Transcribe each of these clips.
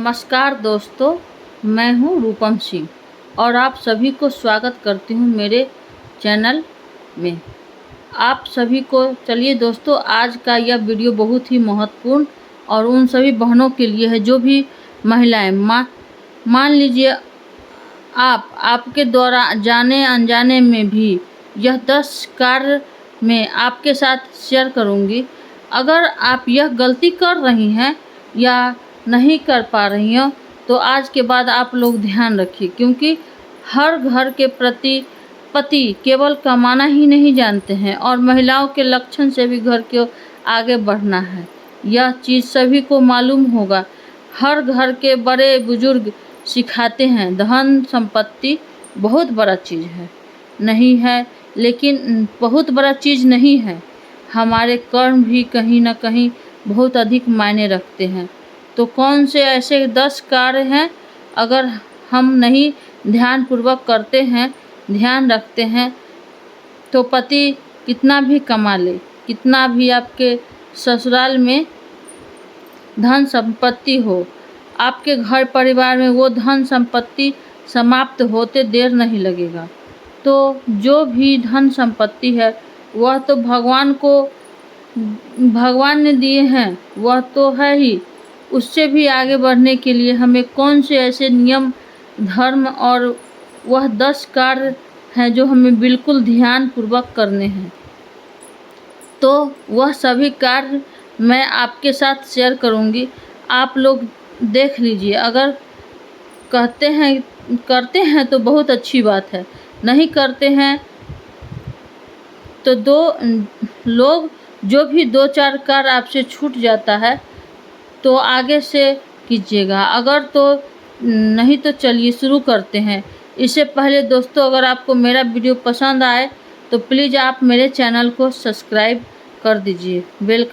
नमस्कार दोस्तों, मैं हूं रूपम सिंह और आप सभी को स्वागत करती हूं मेरे चैनल में। आप सभी को चलिए दोस्तों, आज का यह वीडियो बहुत ही महत्वपूर्ण और उन सभी बहनों के लिए है जो भी महिलाएं मान लीजिए आपके द्वारा जाने अनजाने में भी यह 10 कार्य मैं आपके साथ शेयर करूंगी। अगर आप यह गलती कर रही हैं या नहीं कर पा रही हो तो आज के बाद आप लोग ध्यान रखिए, क्योंकि हर घर के पति केवल कमाना ही नहीं जानते हैं और महिलाओं के लक्षण से भी घर को आगे बढ़ना है। यह चीज़ सभी को मालूम होगा। हर घर के बड़े बुजुर्ग सिखाते हैं धन संपत्ति बहुत बड़ा चीज़ है नहीं है, लेकिन बहुत बड़ा चीज़ नहीं है। हमारे कर्म भी कहीं ना कहीं बहुत अधिक मायने रखते हैं। तो कौन से ऐसे 10 कार्य हैं अगर हम नहीं ध्यानपूर्वक करते हैं, ध्यान रखते हैं, तो पति कितना भी कमा ले, कितना भी आपके ससुराल में धन संपत्ति हो, आपके घर परिवार में वो धन संपत्ति समाप्त होते देर नहीं लगेगा। तो जो भी धन संपत्ति है वह तो भगवान ने दिए हैं, वह तो है ही। उससे भी आगे बढ़ने के लिए हमें कौन से ऐसे नियम धर्म और वह 10 कार्य हैं जो हमें बिल्कुल ध्यानपूर्वक करने हैं। तो वह सभी कार्य मैं आपके साथ शेयर करूंगी। आप लोग देख लीजिए। अगर करते हैं तो बहुत अच्छी बात है, नहीं करते हैं तो जो भी 2-4 कार्य आपसे छूट जाता है तो आगे से कीजिएगा। अगर तो नहीं तो चलिए शुरू करते हैं। इससे पहले दोस्तों, अगर आपको मेरा वीडियो पसंद आए तो प्लीज़ आप मेरे चैनल को सब्सक्राइब कर दीजिए, बेल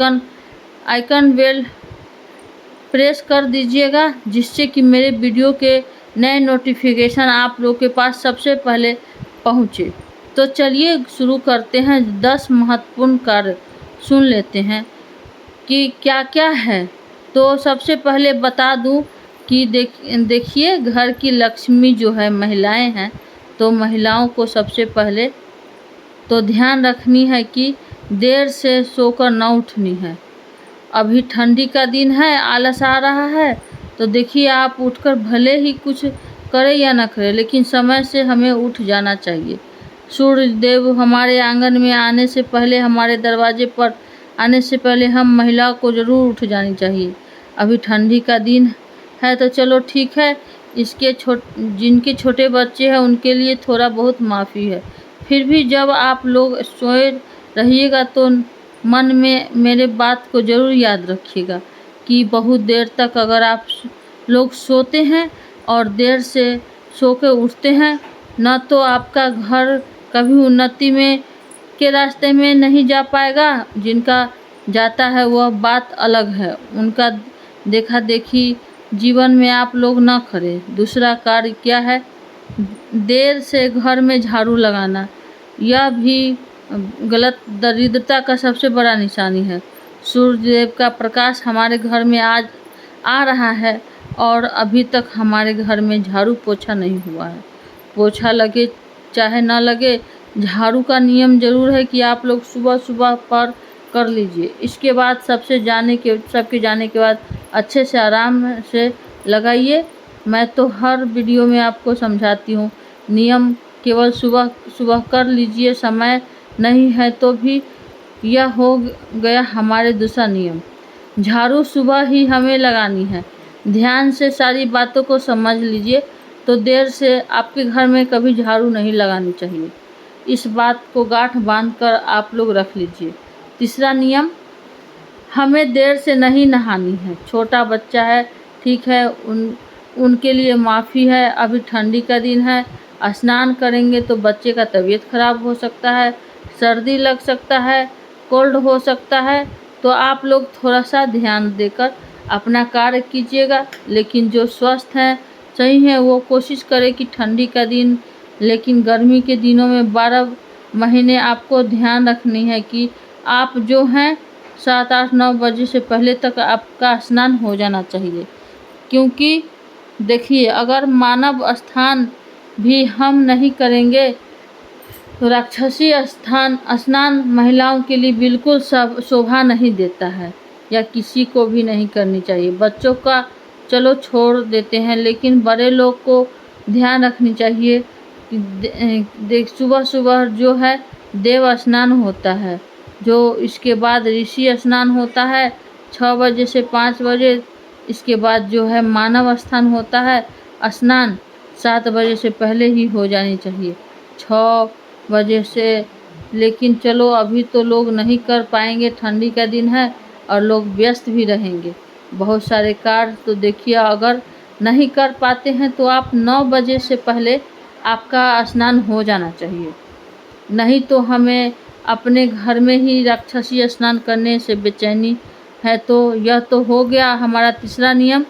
प्रेस कर दीजिएगा, जिससे कि मेरे वीडियो के नए नोटिफिकेशन आप लोग के पास सबसे पहले पहुँचे। तो चलिए शुरू करते हैं। 10 महत्वपूर्ण कार्य सुन लेते हैं कि क्या क्या है। तो सबसे पहले बता दूं कि देखिए घर की लक्ष्मी जो है महिलाएं हैं, तो महिलाओं को सबसे पहले तो ध्यान रखनी है कि देर से सोकर न उठनी है। अभी ठंडी का दिन है, आलस आ रहा है, तो देखिए आप उठकर भले ही कुछ करें या ना करें, लेकिन समय से हमें उठ जाना चाहिए। सूर्य देव हमारे आंगन में आने से पहले, हमारे दरवाजे पर आने से पहले हम महिला को ज़रूर उठ जानी चाहिए। अभी ठंडी का दिन है तो चलो ठीक है, जिनके छोटे बच्चे हैं उनके लिए थोड़ा बहुत माफ़ी है। फिर भी जब आप लोग सोए रहिएगा तो मन में मेरे बात को ज़रूर याद रखिएगा कि बहुत देर तक अगर आप लोग सोते हैं और देर से सो के उठते हैं, न तो आपका घर कभी उन्नति के रास्ते में नहीं जा पाएगा। जिनका जाता है वह बात अलग है, उनका देखा देखी जीवन में आप लोग न करें। दूसरा कार्य क्या है? देर से घर में झाड़ू लगाना, यह भी गलत दरिद्रता का सबसे बड़ा निशानी है। सूर्यदेव का प्रकाश हमारे घर में आज आ रहा है और अभी तक हमारे घर में झाड़ू पोछा नहीं हुआ है। पोछा लगे चाहे ना लगे, झाड़ू का नियम ज़रूर है कि आप लोग सुबह सुबह पर कर लीजिए। इसके बाद सबके जाने के बाद अच्छे से आराम से लगाइए। मैं तो हर वीडियो में आपको समझाती हूँ, नियम केवल सुबह सुबह कर लीजिए, समय नहीं है तो भी। यह हो गया हमारे दूसरा नियम। झाड़ू सुबह ही हमें लगानी है। ध्यान से सारी बातों को समझ लीजिए, तो देर से आपके घर में कभी झाड़ू नहीं लगानी चाहिए। इस बात को गांठ बांधकर आप लोग रख लीजिए। तीसरा नियम, हमें देर से नहीं नहानी है। छोटा बच्चा है, ठीक है, उनके लिए माफ़ी है। अभी ठंडी का दिन है, स्नान करेंगे तो बच्चे का तबीयत खराब हो सकता है, सर्दी लग सकता है, कोल्ड हो सकता है। तो आप लोग थोड़ा सा ध्यान देकर अपना कार्य कीजिएगा। लेकिन जो स्वस्थ हैं, सही हैं, वो कोशिश करें कि ठंडी का दिन, लेकिन गर्मी के दिनों में 12 महीने आपको ध्यान रखनी है कि आप जो हैं 7, 8, 9 बजे से पहले तक आपका स्नान हो जाना चाहिए। क्योंकि देखिए, अगर मानव स्थान भी हम नहीं करेंगे तो राक्षसी स्नान महिलाओं के लिए बिल्कुल शोभा नहीं देता है, या किसी को भी नहीं करनी चाहिए। बच्चों का चलो छोड़ देते हैं, लेकिन बड़े लोग को ध्यान रखनी चाहिए कि देख सुबह सुबह जो है देव स्नान होता है, जो इसके बाद ऋषि स्नान होता है 6 बजे से 5 बजे। इसके बाद जो है मानव स्थान होता है स्नान 7 बजे से पहले ही हो जानी चाहिए, 6 बजे से। लेकिन चलो अभी तो लोग नहीं कर पाएंगे, ठंडी का दिन है और लोग व्यस्त भी रहेंगे, बहुत सारे कार्य। तो देखिए, अगर नहीं कर पाते हैं तो आप 9 बजे से पहले आपका स्नान हो जाना चाहिए। नहीं तो हमें अपने घर में ही राक्षसी स्नान करने से बेचैनी है। तो यह तो हो गया हमारा तीसरा नियम।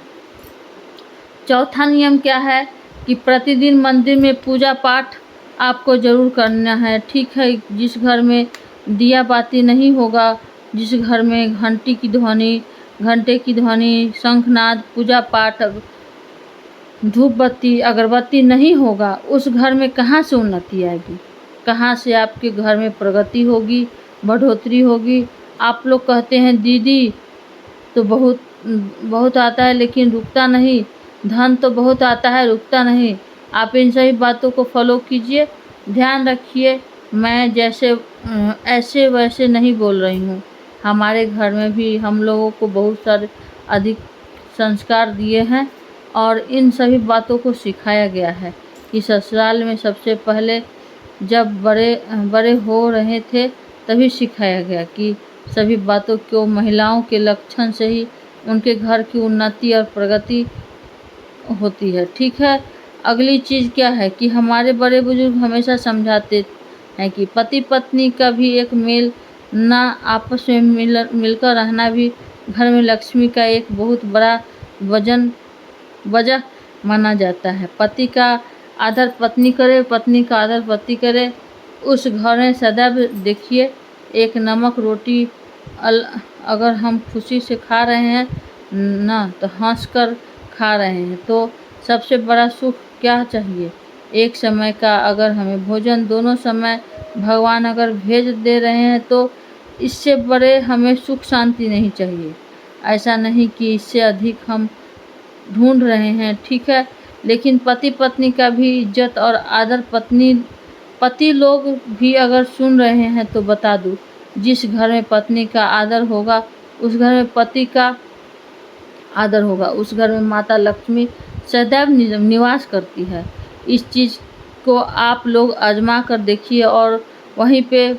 चौथा नियम क्या है कि प्रतिदिन मंदिर में पूजा पाठ आपको ज़रूर करना है। ठीक है, जिस घर में दिया बाती नहीं होगा, जिस घर में घंटे की ध्वनि, शंखनाद, पूजा पाठ, धूप बत्ती, अगरबत्ती नहीं होगा, उस घर में कहाँ से उन्नति आएगी, कहाँ से आपके घर में प्रगति होगी, बढ़ोतरी होगी। आप लोग कहते हैं दीदी तो बहुत आता है लेकिन रुकता नहीं, धन तो बहुत आता है रुकता नहीं। आप इन सभी बातों को फॉलो कीजिए, ध्यान रखिए। मैं जैसे ऐसे वैसे नहीं बोल रही हूँ। हमारे घर में भी हम लोगों को बहुत सारे अधिक संस्कार दिए हैं और इन सभी बातों को सिखाया गया है कि ससुराल में सबसे पहले जब बड़े हो रहे थे तभी सिखाया गया कि सभी बातों को महिलाओं के लक्षण से ही उनके घर की उन्नति और प्रगति होती है। ठीक है, अगली चीज़ क्या है कि हमारे बड़े बुजुर्ग हमेशा समझाते हैं कि पति पत्नी का भी एक मेल ना, आपस में मिलकर रहना भी घर में लक्ष्मी का एक बहुत बड़ा वजह माना जाता है। पति का आदर पत्नी करे, पत्नी का आदर पति करे, उस घर में सदैव देखिए एक नमक रोटी अगर हम खुशी से खा रहे हैं ना, तो हंस कर खा रहे हैं, तो सबसे बड़ा सुख क्या चाहिए। एक समय का अगर हमें भोजन दोनों समय भगवान अगर भेज दे रहे हैं तो इससे बड़े हमें सुख शांति नहीं चाहिए। ऐसा नहीं कि इससे अधिक हम ढूंढ रहे हैं, ठीक है। लेकिन पति पत्नी का भी इज्जत और आदर पति लोग भी अगर सुन रहे हैं तो बता दूं, जिस घर में पत्नी का आदर होगा उस घर में पति का आदर होगा, उस घर में माता लक्ष्मी सदैव निवास करती है। इस चीज़ को आप लोग आजमा कर देखिए और वहीं पे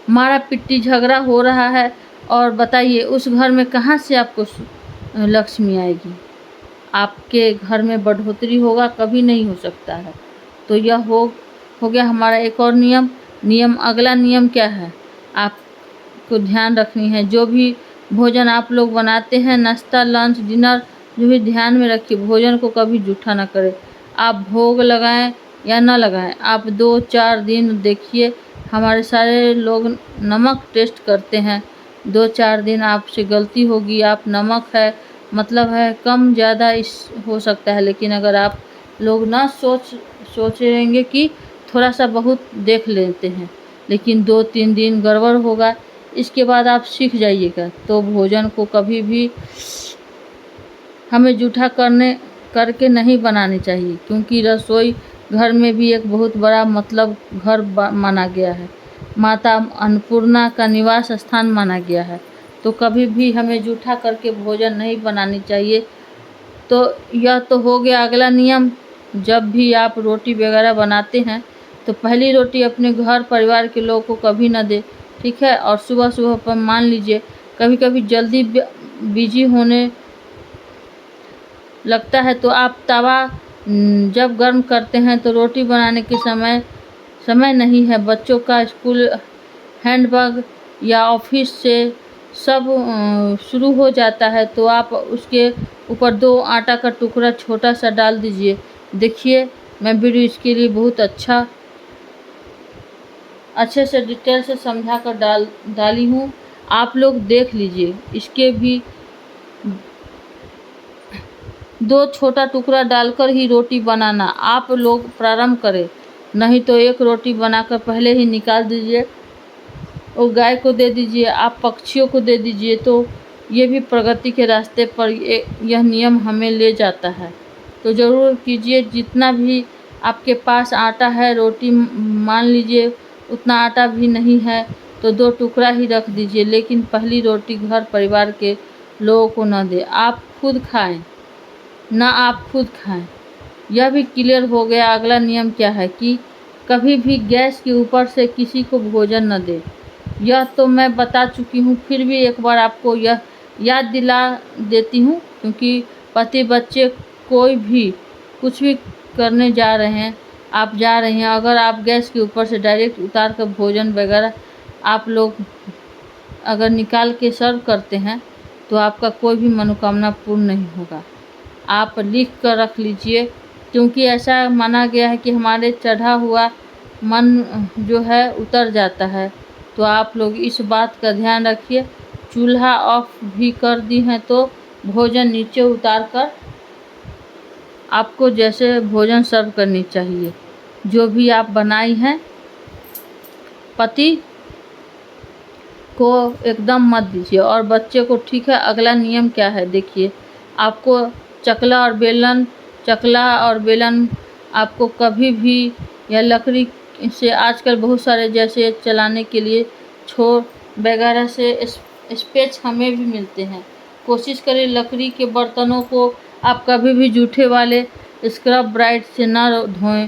मारा पिट्टी झगड़ा हो रहा है और बताइए उस घर में कहाँ से आपको लक्ष्मी आएगी, आपके घर में बढ़ोतरी होगा, कभी नहीं हो सकता है। तो यह हो गया हमारा एक और नियम। अगला नियम क्या है, आपको ध्यान रखनी है। जो भी भोजन आप लोग बनाते हैं, नाश्ता लंच डिनर, जो भी ध्यान में रखिए भोजन को कभी जूठा ना करें। आप भोग लगाएं या ना लगाएं, आप 2-4 दिन देखिए। हमारे सारे लोग नमक टेस्ट करते हैं, 2-4 दिन आपसे गलती होगी, आप नमक है मतलब है कम ज़्यादा इस हो सकता है, लेकिन अगर आप लोग ना सोचेंगे कि थोड़ा सा बहुत देख लेते हैं, लेकिन 2-3 दिन गड़बड़ होगा, इसके बाद आप सीख जाइएगा। तो भोजन को कभी भी हमें जूठा करके नहीं बनानी चाहिए, क्योंकि रसोई घर में भी एक बहुत बड़ा मतलब घर माना गया है, माता अन्नपूर्णा का निवास स्थान माना गया है। तो कभी भी हमें जूठा करके भोजन नहीं बनानी चाहिए। तो यह तो हो गया अगला नियम। जब भी आप रोटी वगैरह बनाते हैं तो पहली रोटी अपने घर परिवार के लोगों को कभी ना दे, ठीक है। और सुबह सुबह पर मान लीजिए कभी कभी जल्दी बिजी होने लगता है तो आप तवा जब गर्म करते हैं तो रोटी बनाने के समय नहीं है, बच्चों का स्कूल हैंडबैग या ऑफिस से सब शुरू हो जाता है, तो आप उसके ऊपर 2 आटा का टुकड़ा छोटा सा डाल दीजिए। देखिए मैं वीडियो इसके लिए बहुत अच्छे से डिटेल से समझा कर डाली हूँ, आप लोग देख लीजिए। इसके भी 2 छोटा टुकड़ा डालकर ही रोटी बनाना आप लोग प्रारंभ करें, नहीं तो एक रोटी बनाकर पहले ही निकाल दीजिए और गाय को दे दीजिए, आप पक्षियों को दे दीजिए, तो ये भी प्रगति के रास्ते पर यह नियम हमें ले जाता है। तो ज़रूर कीजिए। जितना भी आपके पास आटा है, रोटी मान लीजिए उतना आटा भी नहीं है तो 2 टुकड़ा ही रख दीजिए, लेकिन पहली रोटी घर परिवार के लोगों को न दें, आप खुद खाएं, ना आप खुद खाएं। यह भी क्लियर हो गया। अगला नियम क्या है कि कभी भी गैस के ऊपर से किसी को भोजन न दें। यह तो मैं बता चुकी हूँ, फिर भी एक बार आपको यह याद दिला देती हूँ, क्योंकि पति बच्चे कोई भी कुछ भी करने जा रहे हैं, आप जा रहे हैं, अगर आप गैस के ऊपर से डायरेक्ट उतार कर भोजन वगैरह आप लोग अगर निकाल के सर्व करते हैं तो आपका कोई भी मनोकामना पूर्ण नहीं होगा। आप लिख कर रख लीजिए, क्योंकि ऐसा माना गया है कि हमारे चढ़ा हुआ मन जो है उतर जाता है। तो आप लोग इस बात का ध्यान रखिए। चूल्हा ऑफ भी कर दी है तो भोजन नीचे उतार कर आपको जैसे भोजन सर्व करनी चाहिए, जो भी आप बनाई हैं, पति को एकदम मत दीजिए और बच्चे को। ठीक है, अगला नियम क्या है देखिए, आपको चकला और बेलन आपको कभी भी या लकड़ी से, आजकल बहुत सारे जैसे चलाने के लिए छोर वगैरह से स्पेच हमें भी मिलते हैं। कोशिश करें लकड़ी के बर्तनों को आप कभी भी जूठे वाले स्क्रब ब्राइट से ना धोएं।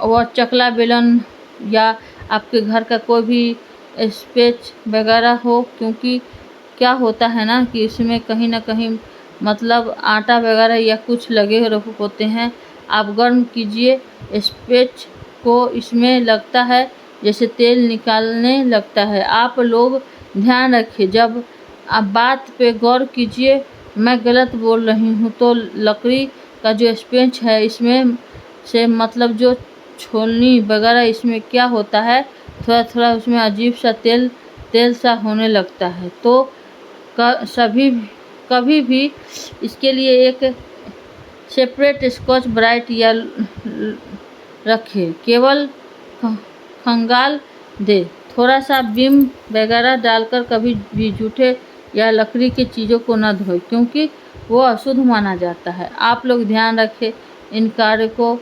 वह चकला बेलन या आपके घर का कोई भी स्पेच वगैरह हो, क्योंकि क्या होता है ना कि इसमें कहीं ना कहीं मतलब आटा वगैरह या कुछ लगे होते हैं। आप गर्म कीजिए स्पेच को, इसमें लगता है जैसे तेल निकालने लगता है। आप लोग ध्यान रखिए, जब आप बात पे गौर कीजिए। मैं गलत बोल रही हूँ तो लकड़ी का जो स्पेच है इसमें से मतलब जो छोलनी वगैरह इसमें क्या होता है, थोड़ा थोड़ा उसमें अजीब सा तेल सा होने लगता है। तो कभी भी इसके लिए एक सेपरेट स्कॉच ब्राइट या रखें, केवल खंगाल दे। थोड़ा सा विम वगैरह डालकर कभी भी जूठे या लकड़ी की चीज़ों को न धोएं, क्योंकि वो अशुद्ध माना जाता है। आप लोग ध्यान रखें, इन कार्य को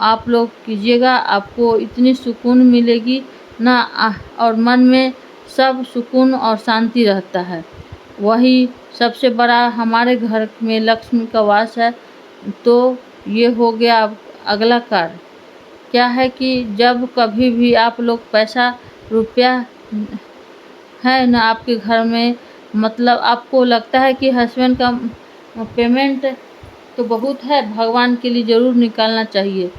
आप लोग कीजिएगा, आपको इतनी सुकून मिलेगी ना, और मन में सब सुकून और शांति रहता है। वही सबसे बड़ा हमारे घर में लक्ष्मी का वास है। तो ये हो गया। अगला कार्य क्या है कि जब कभी भी आप लोग पैसा रुपया है ना आपके घर में, मतलब आपको लगता है कि हस्बैंड का पेमेंट तो बहुत है, भगवान के लिए ज़रूर निकालना चाहिए,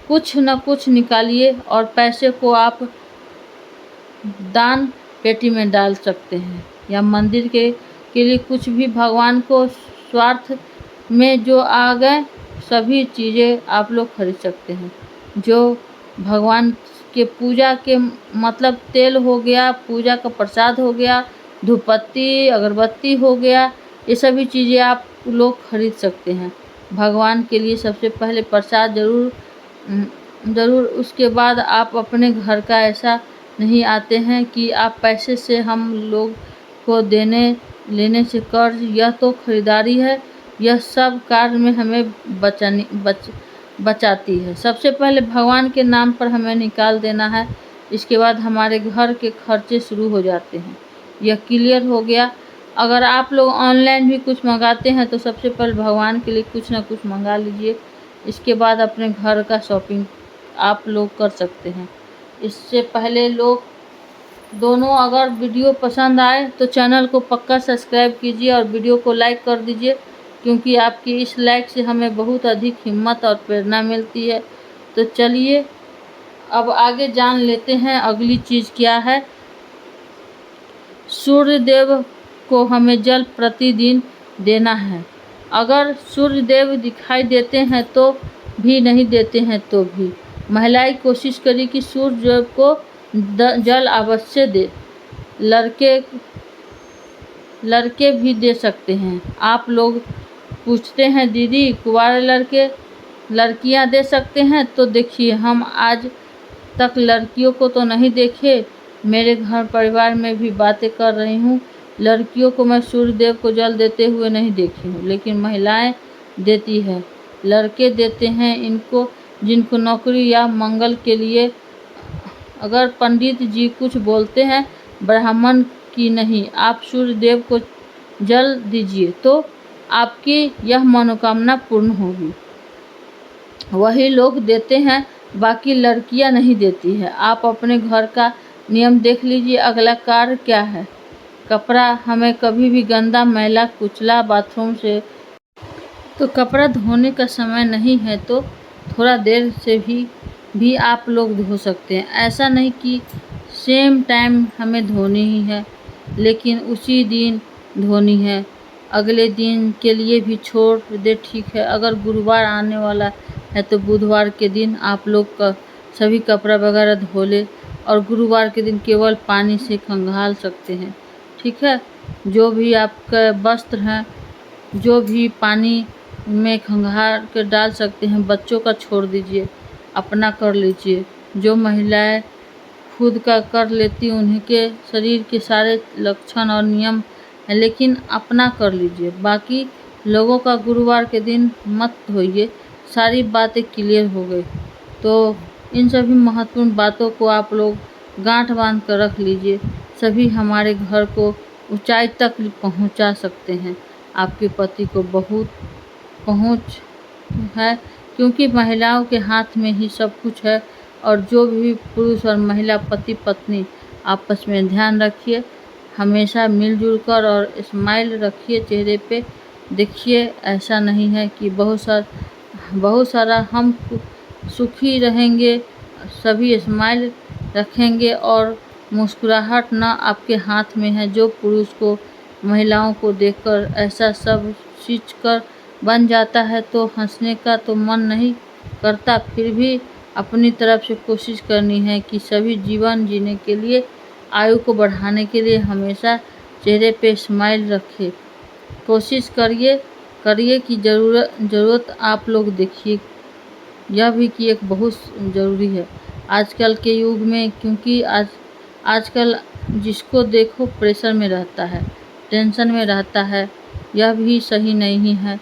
कुछ न कुछ निकालिए और पैसे को आप दान पेटी में डाल सकते हैं या मंदिर के लिए कुछ भी। भगवान को स्वार्थ में जो आ गए सभी चीज़ें आप लोग खरीद सकते हैं। जो भगवान के पूजा के मतलब तेल हो गया, पूजा का प्रसाद हो गया, धूपबत्ती अगरबत्ती हो गया, ये सभी चीज़ें आप लोग खरीद सकते हैं। भगवान के लिए सबसे पहले प्रसाद ज़रूर। उसके बाद आप अपने घर का ऐसा नहीं आते हैं कि आप पैसे से हम लोग को देने लेने से कर्ज, यह तो खरीदारी है। यह सब कार्य में हमें बचाती है। सबसे पहले भगवान के नाम पर हमें निकाल देना है, इसके बाद हमारे घर के खर्चे शुरू हो जाते हैं। यह क्लियर हो गया। अगर आप लोग ऑनलाइन भी कुछ मंगाते हैं तो सबसे पहले भगवान के लिए कुछ ना कुछ मंगा लीजिए, इसके बाद अपने घर का शॉपिंग आप लोग कर सकते हैं। इससे पहले लोग दोनों, अगर वीडियो पसंद आए तो चैनल को पक्का सब्सक्राइब कीजिए और वीडियो को लाइक कर दीजिए, क्योंकि आपकी इस लाइक से हमें बहुत अधिक हिम्मत और प्रेरणा मिलती है। तो चलिए अब आगे जान लेते हैं अगली चीज़ क्या है। सूर्य देव को हमें जल प्रतिदिन देना है। अगर सूर्य देव दिखाई देते हैं तो भी, नहीं देते हैं तो भी, महिलाएं कोशिश करें कि सूर्य देव को जल अवश्य दे। लड़के भी दे सकते हैं। आप लोग पूछते हैं दीदी कुंवारे लड़कियां दे सकते हैं? तो देखिए, हम आज तक लड़कियों को तो नहीं देखे, मेरे घर परिवार में भी बातें कर रही हूँ, लड़कियों को मैं सूर्यदेव को जल देते हुए नहीं देखी हूँ, लेकिन महिलाएं देती है, लड़के देते हैं इनको, जिनको नौकरी या मंगल के लिए। अगर पंडित जी कुछ बोलते हैं ब्राह्मण की नहीं, आप सूर्यदेव को जल दीजिए तो आपकी यह मनोकामना पूर्ण होगी। वही लोग देते हैं, बाकी लड़कियां नहीं देती है। आप अपने घर का नियम देख लीजिए, अगला कार्य क्या है। कपड़ा हमें कभी भी गंदा मैला कुचला बाथरूम से, तो कपड़ा धोने का समय नहीं है तो थोड़ा देर से भी आप लोग धो सकते हैं। ऐसा नहीं कि सेम टाइम हमें धोनी ही है, लेकिन उसी दिन धोनी है, अगले दिन के लिए भी छोड़ दे, ठीक है। अगर गुरुवार आने वाला है तो बुधवार के दिन आप लोग का सभी कपड़ा वगैरह धो ले और गुरुवार के दिन केवल पानी से खंगाल सकते हैं, ठीक है। जो भी आपका वस्त्र हैं, जो भी पानी में खंगाल कर डाल सकते हैं, बच्चों का छोड़ दीजिए, अपना कर लीजिए। जो महिलाएं खुद का कर लेती उन्हीं के शरीर के सारे लक्षण और नियम है, लेकिन अपना कर लीजिए। बाकी लोगों का गुरुवार के दिन मत धोइए। सारी बातें क्लियर हो गई, तो इन सभी महत्वपूर्ण बातों को आप लोग गांठ बांध कर रख लीजिए, सभी हमारे घर को ऊंचाई तक पहुंचा सकते हैं। आपके पति को बहुत पहुंच है, क्योंकि महिलाओं के हाथ में ही सब कुछ है। और जो भी पुरुष और महिला पति पत्नी आपस में, ध्यान रखिए, हमेशा मिलजुल कर और स्माइल रखिए चेहरे पे। देखिए, ऐसा नहीं है कि बहुत सारा हम सुखी रहेंगे, सभी स्माइल रखेंगे और मुस्कुराहट ना आपके हाथ में है। जो पुरुष को महिलाओं को देखकर ऐसा सब सींच कर बन जाता है तो हंसने का तो मन नहीं करता। फिर भी अपनी तरफ से कोशिश करनी है कि सभी जीवन जीने के लिए, आयु को बढ़ाने के लिए हमेशा चेहरे पे स्माइल रखें। कोशिश करिए कि ज़रूरत आप लोग देखिए, यह भी कि एक बहुत ज़रूरी है आजकल के युग में, क्योंकि आजकल जिसको देखो प्रेशर में रहता है, टेंशन में रहता है, यह भी सही नहीं है।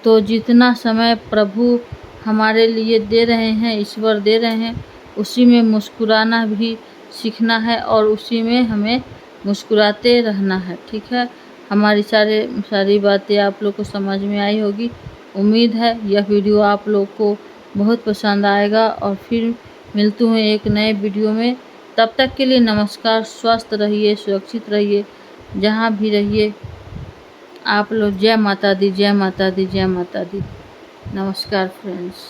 तो जितना समय प्रभु हमारे लिए दे रहे हैं, ईश्वर दे रहे हैं, उसी में मुस्कुराना भी सीखना है और उसी में हमें मुस्कुराते रहना है, ठीक है। हमारी सारी बातें आप लोग को समझ में आई होगी। उम्मीद है यह वीडियो आप लोग को बहुत पसंद आएगा और फिर मिलती हूँ एक नए वीडियो में। तब तक के लिए नमस्कार, स्वस्थ रहिए, सुरक्षित रहिए, जहाँ भी रहिए आप लोग। जय माता दी, जय माता दी, जय माता दी। नमस्कार फ्रेंड्स।